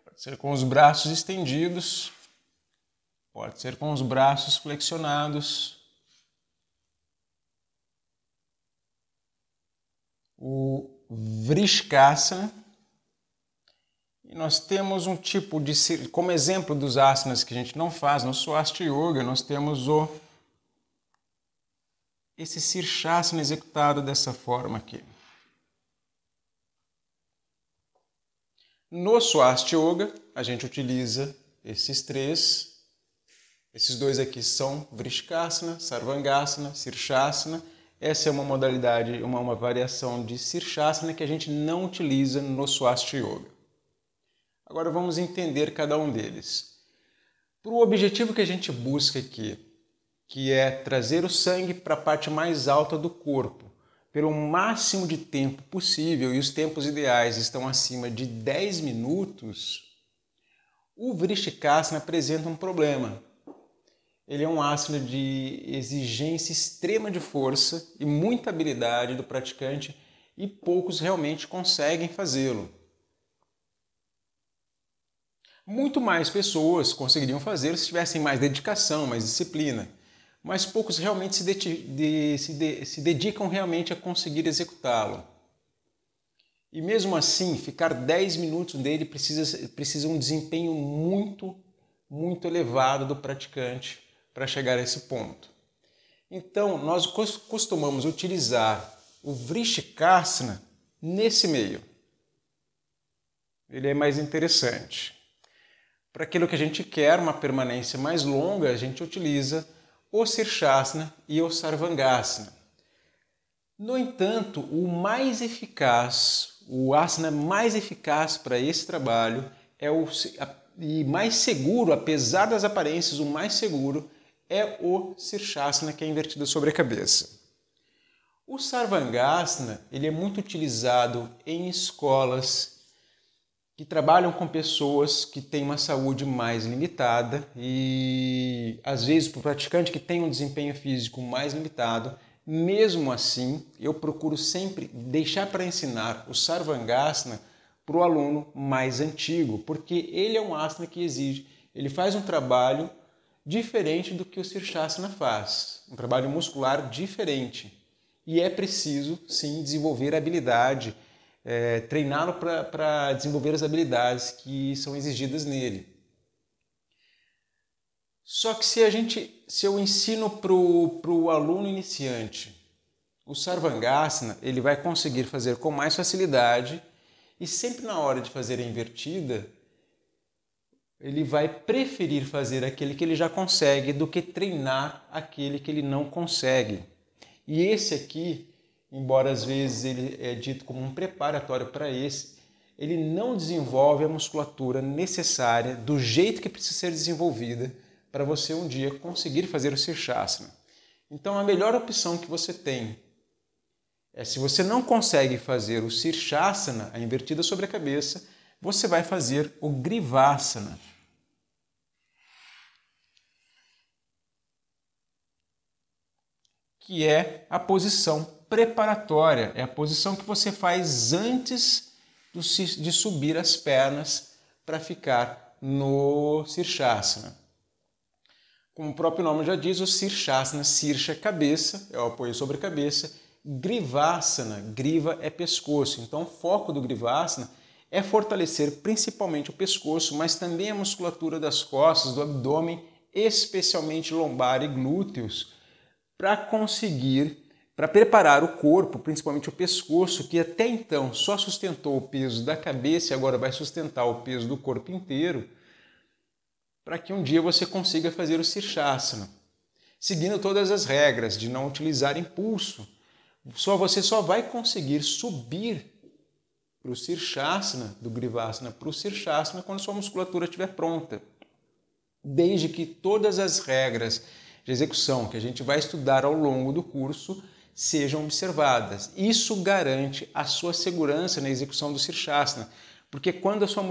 pode ser com os braços estendidos, pode ser com os braços flexionados. O Vrishkasana. E nós temos um tipo de... Como exemplo dos asanas que a gente não faz no Swastika Yoga, nós temos esse Sirshasana executado dessa forma aqui. No Swastika Yoga, a gente utiliza esses 3. Esses 2 aqui são Vrishkasana, Sarvangasana, Sirshasana. Essa é uma modalidade, uma variação de Sirshasana que a gente não utiliza no Swastika Yoga. Agora vamos entender cada um deles. Para o objetivo que a gente busca aqui, que é trazer o sangue para a parte mais alta do corpo, pelo máximo de tempo possível, e os tempos ideais estão acima de 10 minutos, o Vrishkasana apresenta um problema. Ele é um asana de exigência extrema de força e muita habilidade do praticante e poucos realmente conseguem fazê-lo. Muito mais pessoas conseguiriam fazer se tivessem mais dedicação, mais disciplina, mas poucos realmente se dedicam realmente a conseguir executá-lo. E mesmo assim, ficar 10 minutos nele precisa um desempenho muito elevado do praticante para chegar a esse ponto. Então, nós costumamos utilizar o Vrishkasana nesse meio. Ele é mais interessante. Para aquilo que a gente quer, uma permanência mais longa, a gente utiliza o Sirshasana e o Sarvangasana. No entanto, o asana mais eficaz para esse trabalho e mais seguro, apesar das aparências, o mais seguro é o Sirshasana, que é invertido sobre a cabeça. O Sarvangasana ele é muito utilizado em escolas que trabalham com pessoas que têm uma saúde mais limitada e, às vezes, para o praticante que tem um desempenho físico mais limitado. Mesmo assim, eu procuro sempre deixar para ensinar o Sarvangasana para o aluno mais antigo, porque ele é um asana que ele faz um trabalho diferente do que o Sirshasana faz, um trabalho muscular diferente. E é preciso, sim, desenvolver a habilidade, treiná-lo para desenvolver as habilidades que são exigidas nele. Só que se eu ensino para o aluno iniciante o Sarvangasana, ele vai conseguir fazer com mais facilidade e sempre na hora de fazer a invertida, ele vai preferir fazer aquele que ele já consegue do que treinar aquele que ele não consegue. E esse aqui, embora às vezes ele é dito como um preparatório para esse, ele não desenvolve a musculatura necessária do jeito que precisa ser desenvolvida para você um dia conseguir fazer o Sirshasana. Então a melhor opção que você tem é, se você não consegue fazer o Sirshasana, a invertida sobre a cabeça, você vai fazer o Grivasana. Que é a posição preparatória, é a posição que você faz antes de subir as pernas para ficar no Sirshasana. Como o próprio nome já diz, o Sirshasana, Sirsha é cabeça, é o apoio sobre a cabeça, Grivasana, griva é pescoço. Então o foco do Grivasana é fortalecer principalmente o pescoço, mas também a musculatura das costas, do abdômen, especialmente lombar e glúteos, para preparar o corpo, principalmente o pescoço, que até então só sustentou o peso da cabeça e agora vai sustentar o peso do corpo inteiro, para que um dia você consiga fazer o Sirshasana, seguindo todas as regras de não utilizar impulso. Você só vai conseguir subir para o Sirshasana, do Grivasana para o Sirshasana, quando sua musculatura estiver pronta. Desde que todas as regras de execução que a gente vai estudar ao longo do curso sejam observadas. Isso garante a sua segurança na execução do Sirshasana, porque enquanto a sua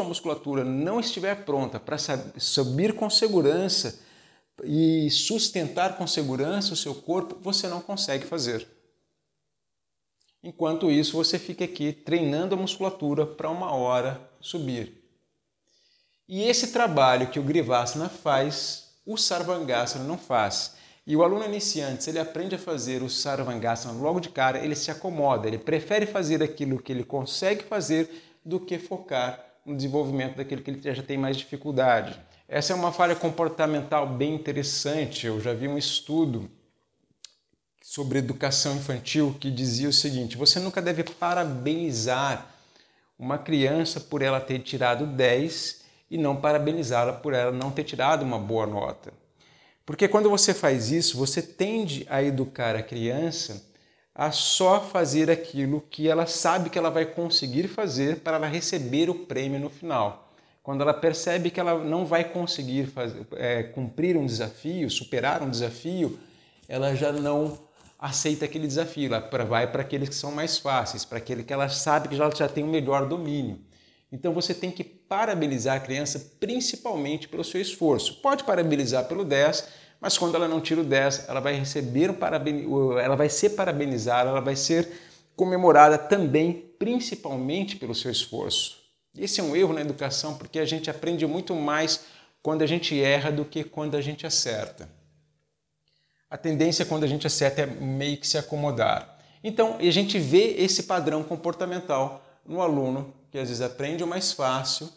musculatura não estiver pronta para subir com segurança e sustentar com segurança o seu corpo, você não consegue fazer. Enquanto isso, você fica aqui treinando a musculatura para uma hora subir. E esse trabalho que o Grivasana faz, o Sarvangasana não faz. E o aluno iniciante, se ele aprende a fazer o Sarvangasana logo de cara, ele se acomoda, ele prefere fazer aquilo que ele consegue fazer do que focar no desenvolvimento daquilo que ele já tem mais dificuldade. Essa é uma falha comportamental bem interessante. Eu já vi um estudo sobre educação infantil que dizia o seguinte: você nunca deve parabenizar uma criança por ela ter tirado 10 e não parabenizá-la por ela não ter tirado uma boa nota. Porque quando você faz isso, você tende a educar a criança a só fazer aquilo que ela sabe que ela vai conseguir fazer para ela receber o prêmio no final. Quando ela percebe que ela não vai conseguir cumprir um desafio, superar um desafio, ela já não aceita aquele desafio, ela vai para aqueles que são mais fáceis, para aquele que ela sabe que já tem um melhor domínio. Então você tem que parabenizar a criança principalmente pelo seu esforço. Pode parabenizar pelo 10, mas quando ela não tira o 10, ela vai ela vai ser parabenizada, ela vai ser comemorada também, principalmente pelo seu esforço. Esse é um erro na educação, porque a gente aprende muito mais quando a gente erra do que quando a gente acerta. A tendência quando a gente acerta é meio que se acomodar. Então, a gente vê esse padrão comportamental no aluno, que às vezes aprende o mais fácil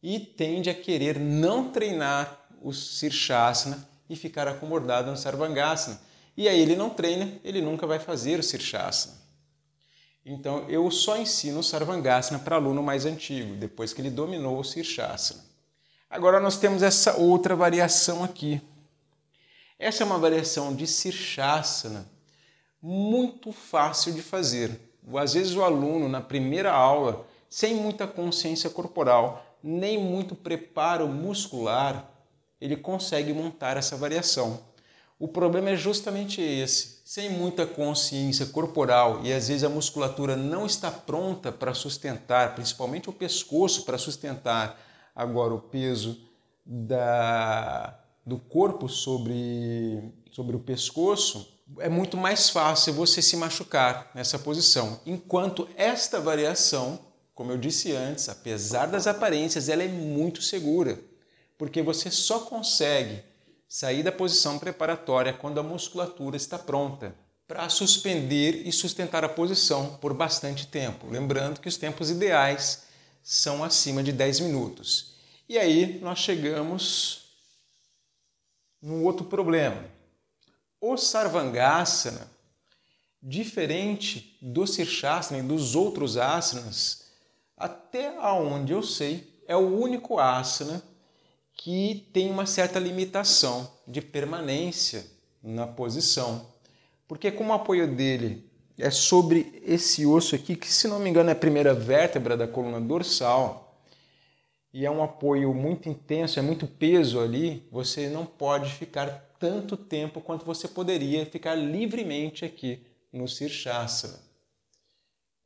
e tende a querer não treinar o Sirshasana e ficar acomodado no Sarvangasana. E aí ele não treina, ele nunca vai fazer o Sirshasana. Então eu só ensino o Sarvangasana para aluno mais antigo, depois que ele dominou o Sirshasana. Agora nós temos essa outra variação aqui. Essa é uma variação de Sirshasana muito fácil de fazer. Às vezes o aluno, na primeira aula, sem muita consciência corporal, nem muito preparo muscular, ele consegue montar essa variação. O problema é justamente esse. Sem muita consciência corporal e às vezes a musculatura não está pronta para sustentar, principalmente o pescoço, para sustentar agora o peso do corpo sobre o pescoço, é muito mais fácil você se machucar nessa posição. Enquanto esta variação, como eu disse antes, apesar das aparências, ela é muito segura, porque você só consegue sair da posição preparatória quando a musculatura está pronta para suspender e sustentar a posição por bastante tempo. Lembrando que os tempos ideais são acima de 10 minutos. E aí nós chegamos num outro problema. O Sarvangasana, diferente do Sirshasana e dos outros asanas, até onde eu sei, é o único asana que tem uma certa limitação de permanência na posição. Porque como o apoio dele é sobre esse osso aqui, que se não me engano é a primeira vértebra da coluna dorsal, e é um apoio muito intenso, é muito peso ali, você não pode ficar tanto tempo quanto você poderia ficar livremente aqui no Sirshasana.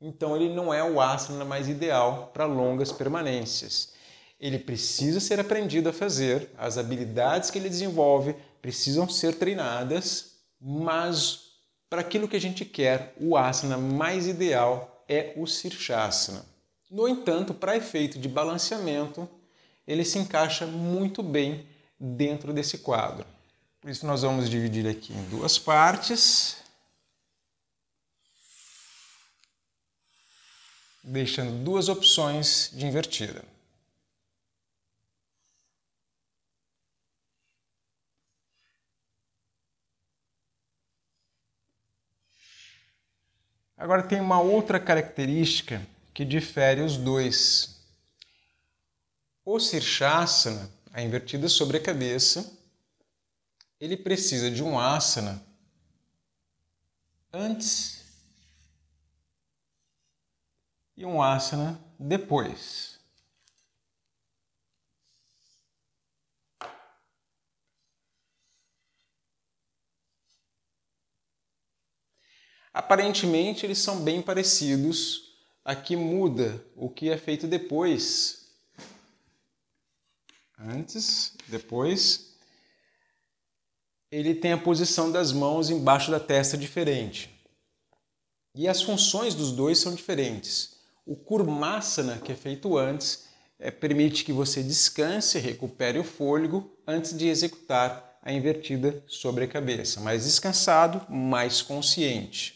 Então ele não é o asana mais ideal para longas permanências. Ele precisa ser aprendido a fazer, as habilidades que ele desenvolve precisam ser treinadas, mas para aquilo que a gente quer, o asana mais ideal é o Sirshasana. No entanto, para efeito de balanceamento, ele se encaixa muito bem dentro desse quadro. Por isso nós vamos dividir aqui em duas partes, deixando duas opções de invertida. Agora tem uma outra característica que difere os dois. O Sirshasana, a invertida sobre a cabeça, ele precisa de um asana antes e um asana depois. Aparentemente eles são bem parecidos, aqui muda o que é feito depois. Antes, depois, ele tem a posição das mãos embaixo da testa diferente. E as funções dos dois são diferentes. O Kurmasana, que é feito antes, permite que você descanse, recupere o fôlego antes de executar a invertida sobre a cabeça. Mais descansado, mais consciente.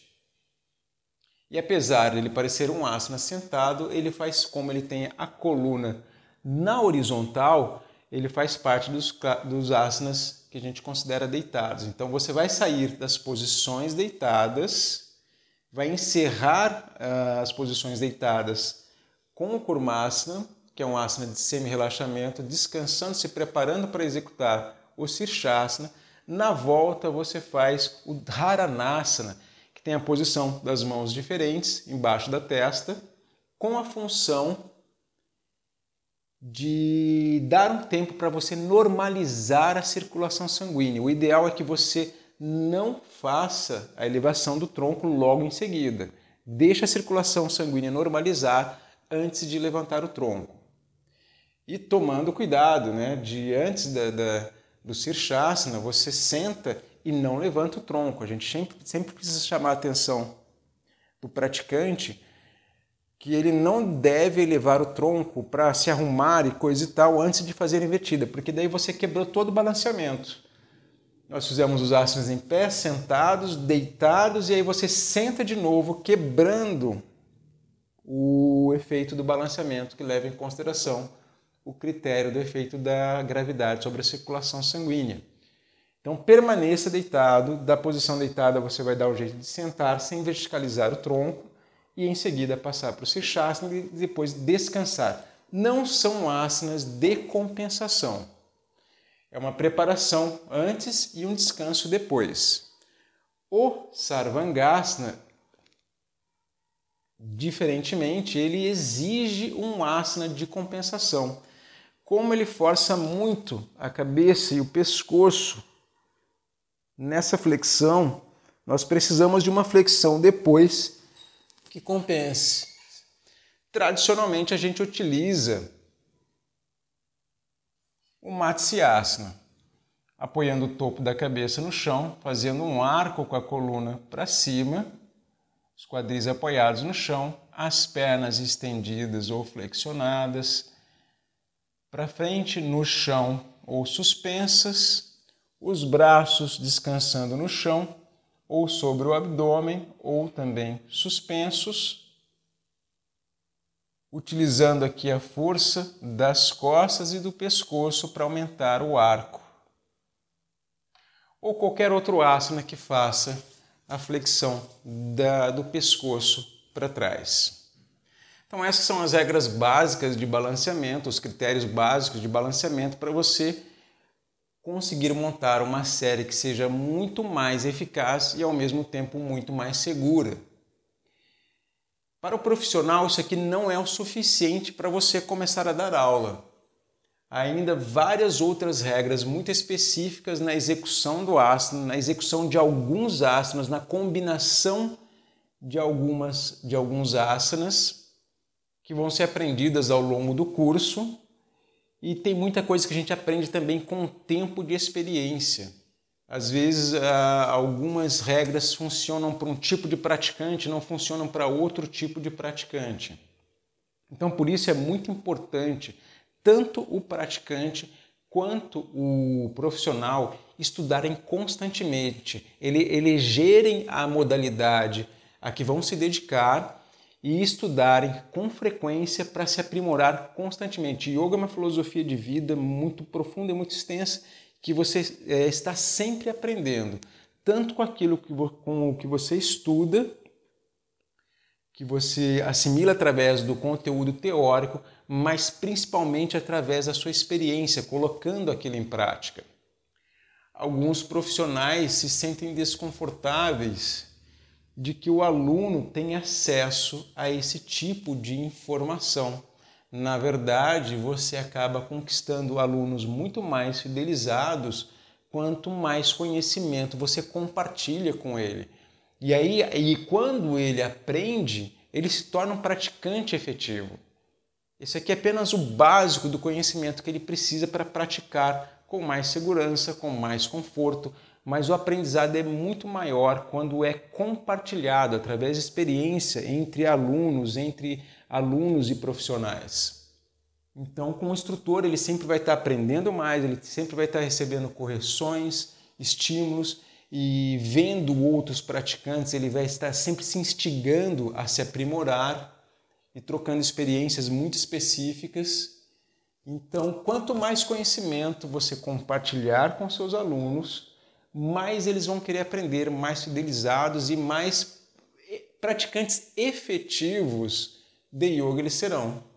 E apesar de ele parecer um asana sentado, ele faz, como ele tem a coluna na horizontal, ele faz parte dos asanas que a gente considera deitados. Então você vai sair das posições deitadas, vai encerrar as posições deitadas com o Kurmasana, que é um asana de semi-relaxamento, descansando, se preparando para executar o Sirshasana. Na volta você faz o Dharanasana, que tem a posição das mãos diferentes, embaixo da testa, com a função de dar um tempo para você normalizar a circulação sanguínea. O ideal é que você não faça a elevação do tronco logo em seguida. Deixe a circulação sanguínea normalizar antes de levantar o tronco. E tomando cuidado, né, antes do Sirshasana, você senta e não levanta o tronco. A gente sempre precisa chamar a atenção do praticante que ele não deve elevar o tronco para se arrumar e coisa e tal antes de fazer a invertida, porque daí você quebrou todo o balanceamento. Nós fizemos os asanas em pé, sentados, deitados, e aí você senta de novo, quebrando o efeito do balanceamento, que leva em consideração o critério do efeito da gravidade sobre a circulação sanguínea. Então permaneça deitado, da posição deitada você vai dar o jeito de sentar sem verticalizar o tronco e em seguida passar para o Sirshasana e depois descansar. Não são asanas de compensação. É uma preparação antes e um descanso depois. O Sarvangasana, diferentemente, ele exige um asana de compensação. Como ele força muito a cabeça e o pescoço nessa flexão, nós precisamos de uma flexão depois que compense. Tradicionalmente, a gente utiliza o Matsyasana, apoiando o topo da cabeça no chão, fazendo um arco com a coluna para cima, os quadris apoiados no chão, as pernas estendidas ou flexionadas, para frente no chão ou suspensas, os braços descansando no chão ou sobre o abdômen ou também suspensos, utilizando aqui a força das costas e do pescoço para aumentar o arco. Ou qualquer outro asana que faça a flexão do pescoço para trás. Então essas são as regras básicas de balanceamento, os critérios básicos de balanceamento para você conseguir montar uma série que seja muito mais eficaz e ao mesmo tempo muito mais segura. Para o profissional, isso aqui não é o suficiente para você começar a dar aula. Há ainda várias outras regras muito específicas na execução do asana, na execução de alguns asanas, na combinação de alguns asanas que vão ser aprendidas ao longo do curso, e tem muita coisa que a gente aprende também com o tempo de experiência. Às vezes, algumas regras funcionam para um tipo de praticante, não funcionam para outro tipo de praticante. Então, por isso é muito importante tanto o praticante quanto o profissional estudarem constantemente, elegerem a modalidade a que vão se dedicar e estudarem com frequência para se aprimorar constantemente. Yoga é uma filosofia de vida muito profunda e muito extensa que você está sempre aprendendo, tanto com aquilo com o que você estuda, que você assimila através do conteúdo teórico, mas principalmente através da sua experiência, colocando aquilo em prática. Alguns profissionais se sentem desconfortáveis de que o aluno tenha acesso a esse tipo de informação. Na verdade, você acaba conquistando alunos muito mais fidelizados quanto mais conhecimento você compartilha com ele. E quando ele aprende, ele se torna um praticante efetivo. Esse aqui é apenas o básico do conhecimento que ele precisa para praticar com mais segurança, com mais conforto, mas o aprendizado é muito maior quando é compartilhado através de experiência entre alunos e profissionais. Então, com o instrutor, ele sempre vai estar aprendendo mais, ele sempre vai estar recebendo correções, estímulos, e vendo outros praticantes, ele vai estar sempre se instigando a se aprimorar e trocando experiências muito específicas. Então, quanto mais conhecimento você compartilhar com seus alunos, mais eles vão querer aprender, mais fidelizados e mais praticantes efetivos de yoga eles serão.